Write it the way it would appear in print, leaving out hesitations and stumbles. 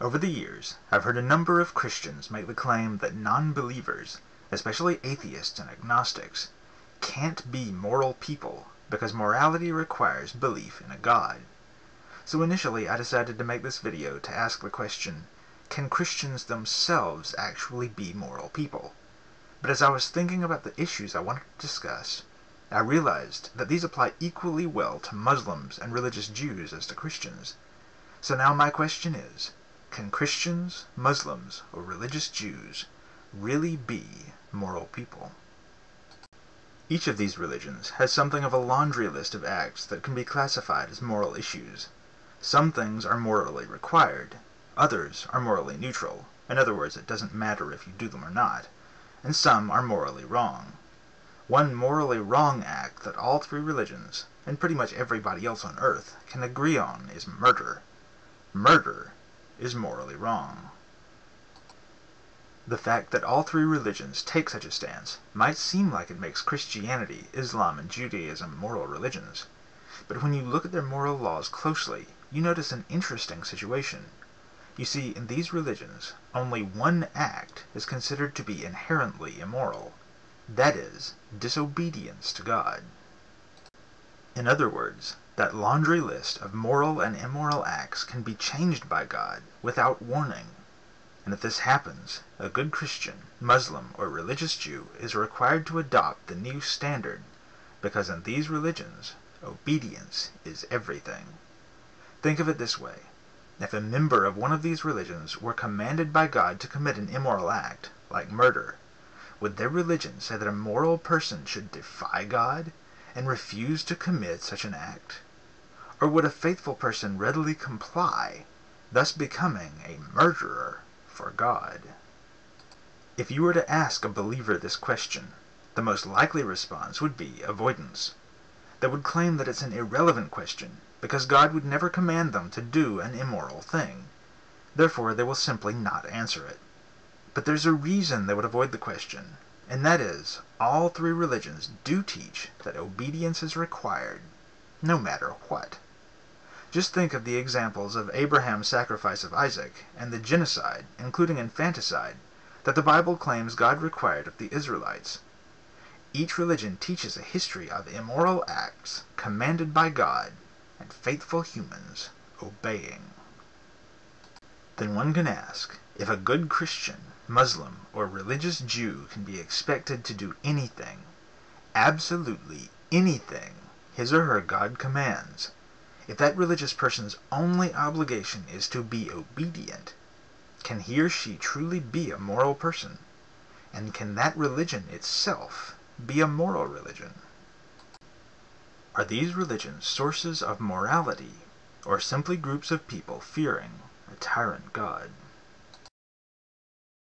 Over the years, I've heard a number of Christians make the claim that non-believers, especially atheists and agnostics, can't be moral people because morality requires belief in a God. So initially I decided to make this video to ask the question, can Christians themselves actually be moral people? But as I was thinking about the issues I wanted to discuss, I realized that these apply equally well to Muslims and religious Jews as to Christians. So now my question is, can Christians, Muslims, or religious Jews really be moral people? Each of these religions has something of a laundry list of acts that can be classified as moral issues. Some things are morally required, others are morally neutral, in other words, it doesn't matter if you do them or not, and some are morally wrong. One morally wrong act that all three religions, and pretty much everybody else on earth, can agree on is murder. Murder is morally wrong. The fact that all three religions take such a stance might seem like it makes Christianity, Islam, and Judaism moral religions. But when you look at their moral laws closely, you notice an interesting situation. You see, in these religions, only one act is considered to be inherently immoral. That is, disobedience to God. In other words, that laundry list of moral and immoral acts can be changed by God without warning. And if this happens, a good Christian, Muslim, or religious Jew is required to adopt the new standard, because in these religions, obedience is everything. Think of it this way. If a member of one of these religions were commanded by God to commit an immoral act, like murder, would their religion say that a moral person should defy God and refuse to commit such an act? Or would a faithful person readily comply, thus becoming a murderer for God? If you were to ask a believer this question, the most likely response would be avoidance. They would claim that it's an irrelevant question, because God would never command them to do an immoral thing. Therefore, they will simply not answer it. But there's a reason they would avoid the question, and that is, all three religions do teach that obedience is required, no matter what. Just think of the examples of Abraham's sacrifice of Isaac and the genocide, including infanticide, that the Bible claims God required of the Israelites. Each religion teaches a history of immoral acts commanded by God and faithful humans obeying. Then one can ask, if a good Christian, Muslim, or religious Jew can be expected to do anything, absolutely anything, his or her God commands, if that religious person's only obligation is to be obedient, can he or she truly be a moral person? And can that religion itself be a moral religion? Are these religions sources of morality, or simply groups of people fearing a tyrant God?